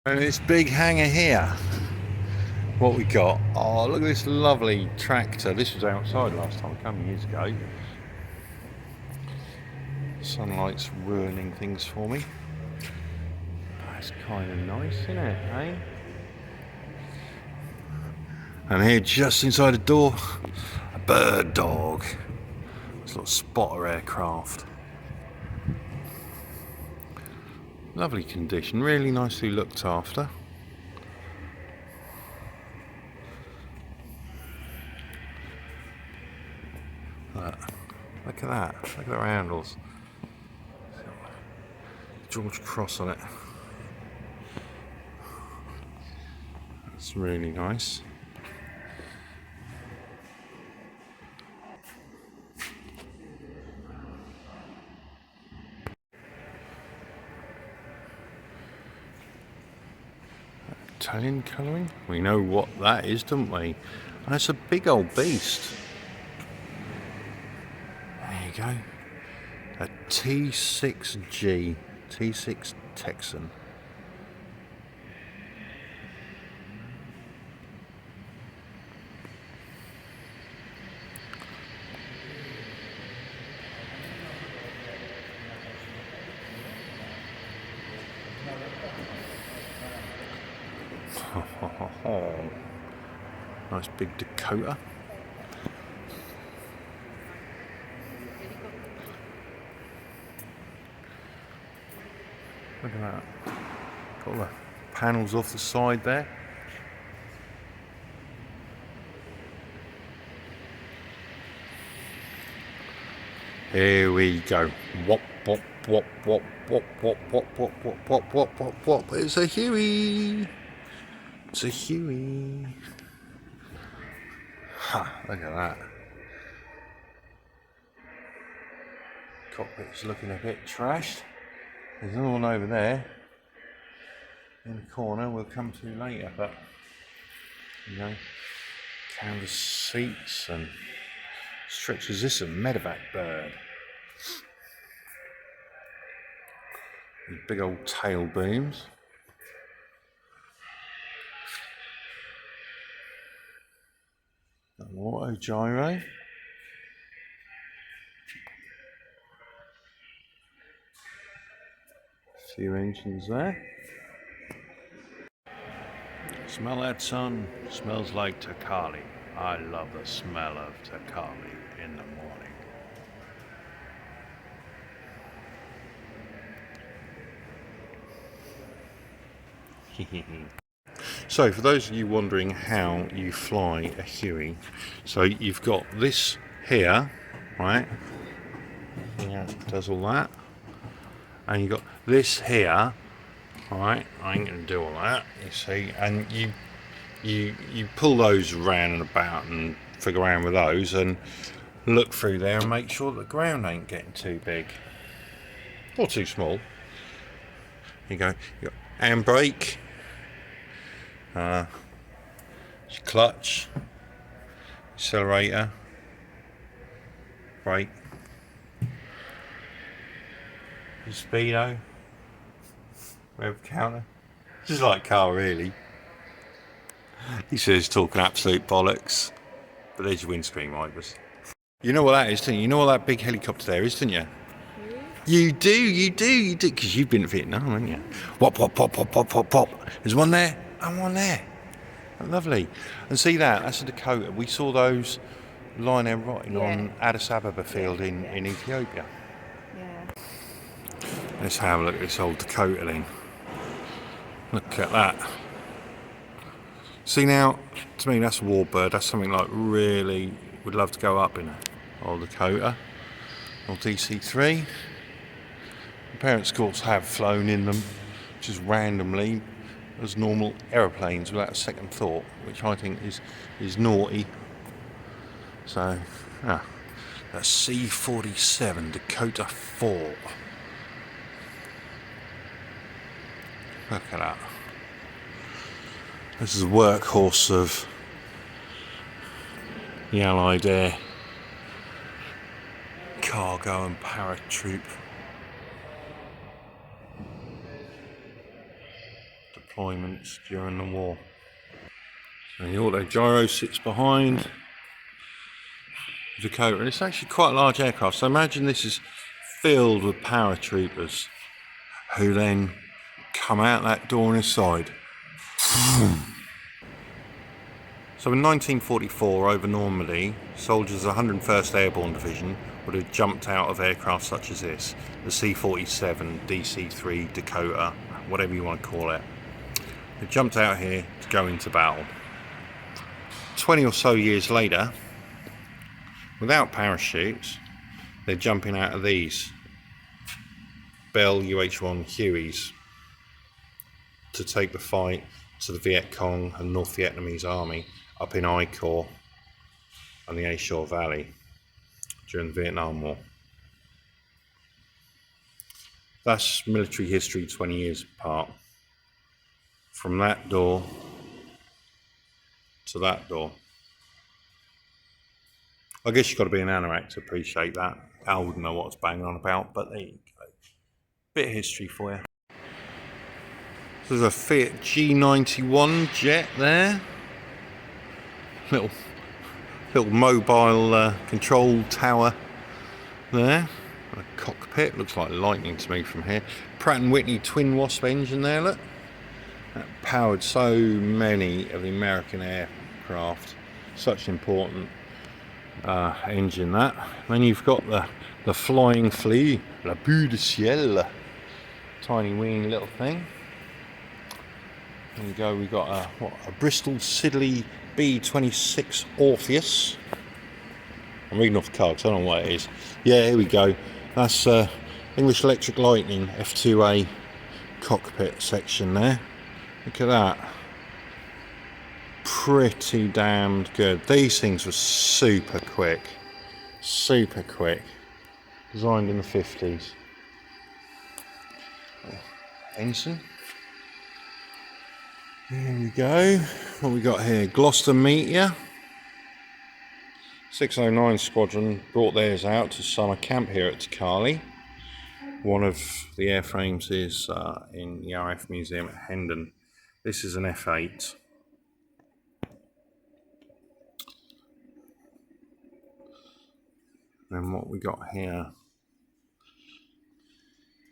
And this big hangar here, what we got? Oh, look at this lovely tractor. This was outside last time, a couple of years ago. Sunlight's ruining things for me. That's kind of nice, isn't it, eh? And here, just inside the door, a bird dog. This little spotter aircraft. Lovely condition, really nicely looked after. Look at that, look at the handles. George Cross on it. It's really nice. Italian colouring? We know what that is, don't we? And it's a big old beast. There you go. A T6G, T6 Texan. Nice big Dakota. Look at that. Got all the panels off the side there. Here we go. Wop, wop, wop, wop, wop, wop, wop, wop, wop, wop, wop, wop, wop. It's a Huey. It's a Huey. Ha, look at that. Cockpit's looking a bit trashed. There's another one over there in the corner we'll come to later, but you know, canvas seats and stretchers. This is a medevac bird. These big old tail booms. An auto gyro. A few engines there. Smell that, son? Smells like Qali. I love the smell of Qali in the morning. So for those of you wondering how you fly a Huey, so you've got this here, right? Yeah, does all that. And you've got this here, right? I ain't gonna do all that, you see, and you pull those around and about and figure around with those and look through there and make sure that the ground ain't getting too big or too small. You got handbrake, your clutch, accelerator, brake, your speedo, rev counter. Just like car, really. He says talking absolute bollocks, but there's your windscreen wipers. You know what that is, don't you? You know what that big helicopter there is, don't you? You do, because you've been to Vietnam, haven't you? Wop, wop, pop, pop, pop, pop, pop. There's one there and one there. Lovely. And see that? That's a Dakota. We saw those lying there rotting on Addis Ababa field in Ethiopia. Yeah. Let's have a look at this old Dakota then. Look at that. See now, to me that's a warbird. That's something like really would love to go up in. Old Dakota. Old DC-3. Parents, of course, have flown in them just randomly as normal aeroplanes without a second thought, which I think is naughty. So, that's C-47 Dakota 4. Look at that. This is a workhorse of the Allied Air cargo and paratroop deployments during the war. And the auto gyro sits behind the Dakota, and it's actually quite a large aircraft. So imagine this is filled with paratroopers who then come out that door on his side. So in 1944, over Normandy, soldiers of the 101st Airborne Division would have jumped out of aircraft such as this, the C-47, DC-3, Dakota, whatever you want to call it. They jumped out here to go into battle. 20 or so years later, without parachutes, they're jumping out of these Bell UH-1 Hueys to take the fight to the Viet Cong and North Vietnamese army up in I Corps and the A Shore Valley during the Vietnam War. That's military history 20 years apart. From that door to that door. I guess you've got to be an anorak to appreciate that. I wouldn't know what I was banging on about, but there you go. Bit of history for you. So there's a Fiat G91 jet there. Little mobile control tower there. A cockpit, looks like lightning to me from here. Pratt & Whitney twin Wasp engine there, look. That powered so many of the American aircraft. Such an important engine that. Then you've got the Flying Flea, La Boule de Ciel. Tiny wing little thing. There we go, we've got a Bristol Siddeley B-26 Orpheus. I'm reading off the card, so I don't know what it is. Yeah, here we go. That's English Electric Lightning F2A cockpit section there. Look at that. Pretty damned good. These things were super quick. Super quick. Designed in the 50s. Ensign. Here we go. What we got here? Gloucester Meteor. 609 Squadron brought theirs out to summer camp here at Qali. One of the airframes is in the RF Museum at Hendon. This is an F8. Then what we got here?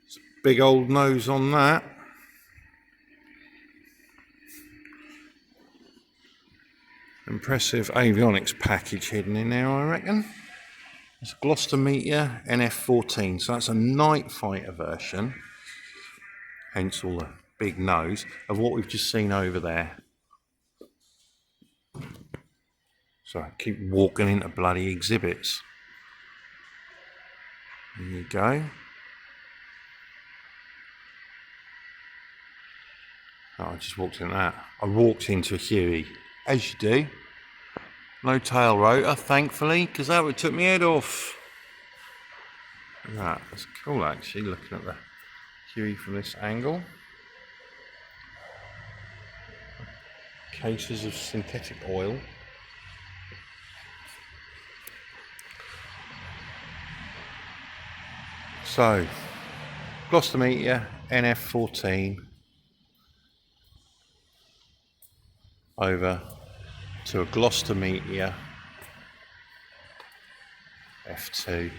It's a big old nose on that. Impressive avionics package hidden in there, I reckon. It's a Gloucester Meteor NF14, so that's a night fighter version, hence all the big nose, of what we've just seen over there. So I keep walking into bloody exhibits. There you go. Oh, I just walked in that. I walked into a Huey, as you do. No tail rotor, thankfully, because that would have took my head off. Look at that. That's cool, actually, looking at the Huey from this angle. Cases of synthetic oil. So, Gloucester Meteor NF14 over to a Gloucester Meteor F2.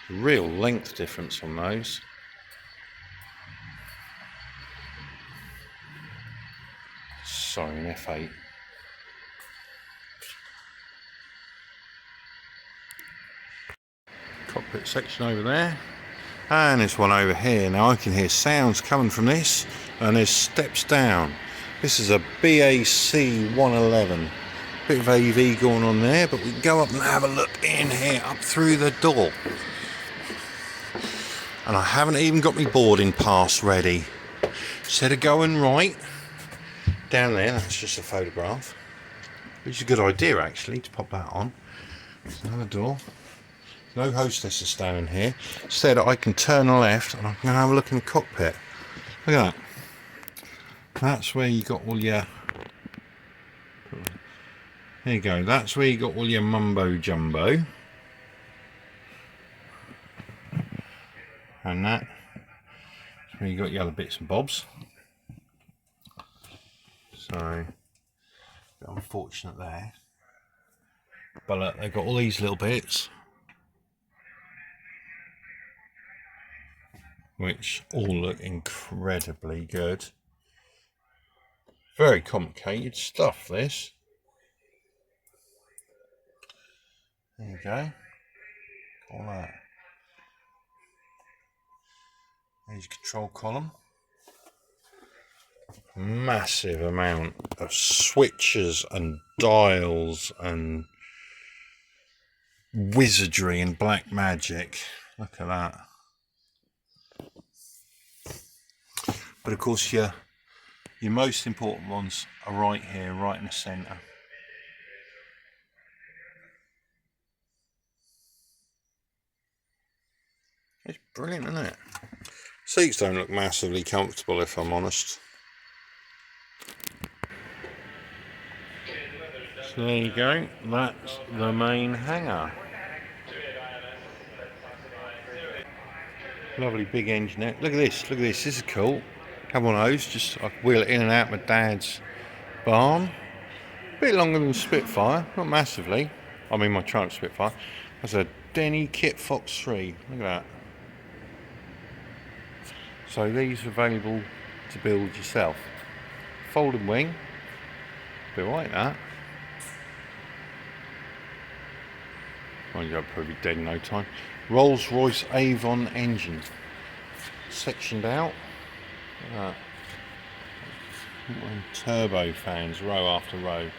Real length difference on those. Sorry, an F8. Cockpit section over there. And there's one over here. Now I can hear sounds coming from this, and there's steps down. This is a BAC 111. Bit of AV going on there, but we can go up and have a look in here, up through the door. And I haven't even got my boarding pass ready. Instead of going right down there, that's just a photograph. Which is a good idea actually, to pop that on. There's another door. No hostesses standing here. Instead I can turn left and I can have a look in the cockpit. Look at that. That's where you got all your... There you go. That's where you got all your mumbo jumbo. And that And you got your other bits and bobs. So, a bit unfortunate there. But look, they've got all these little bits, which all look incredibly good. Very complicated stuff, this. There you go. All that. There's your control column. Massive amount of switches and dials and wizardry and black magic. Look at that. But of course your most important ones are right here, right in the centre. It's brilliant, isn't it? Seats don't look massively comfortable, if I'm honest. So there you go, that's the main hangar. Lovely big engine there. Look at this, this is cool. Have one of those, just I can wheel it in and out my dad's barn. A bit longer than the Spitfire, not massively. I mean my Triumph Spitfire. That's a Denny Kit Fox 3, look at that. So these are available to build yourself. Folding wing, a bit like that. Well, you'll probably be dead in no time. Rolls-Royce Avon engine, sectioned out. Look at that. Turbo fans, row after row.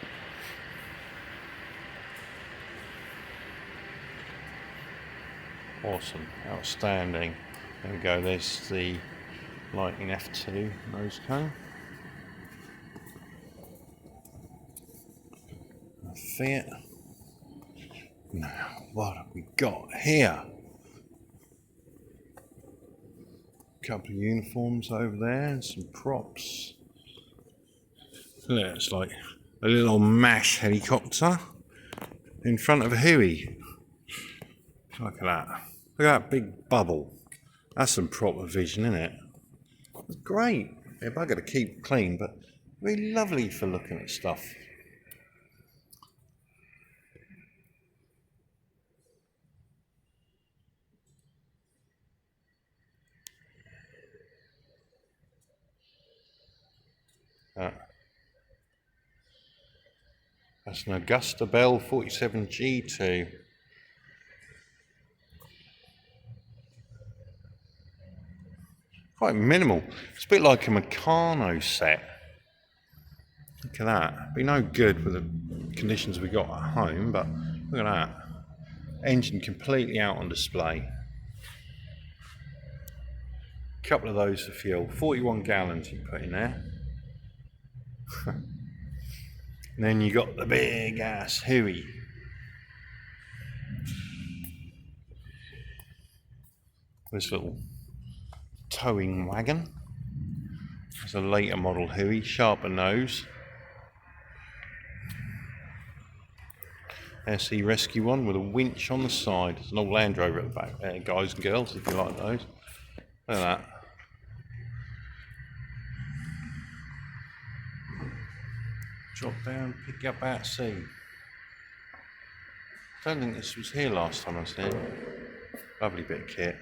Awesome, outstanding. There we go, there's the Lightning F2 nose cone. Fiat. Now, what have we got here? A couple of uniforms over there and some props. It's like a little MASH helicopter in front of a Huey. Look at that. Look at that big bubble. That's some proper vision, isn't it? It's great. They're bugger to keep clean, but really lovely for looking at stuff. That's an Augusta Bell 47 G2. Quite minimal. It's a bit like a Meccano set. Look at that. Be no good with the conditions we got at home, but look at that. Engine completely out on display. A couple of those for fuel. 41 gallons you put in there. And then you got the big ass Huey. This little towing wagon. It's a later model Huey, sharper nose. SE Rescue one with a winch on the side. There's an old Land Rover at the back there, guys and girls, if you like those. Look at that. Drop down, pick up out at sea. Don't think this was here last time I was here. Lovely bit of kit.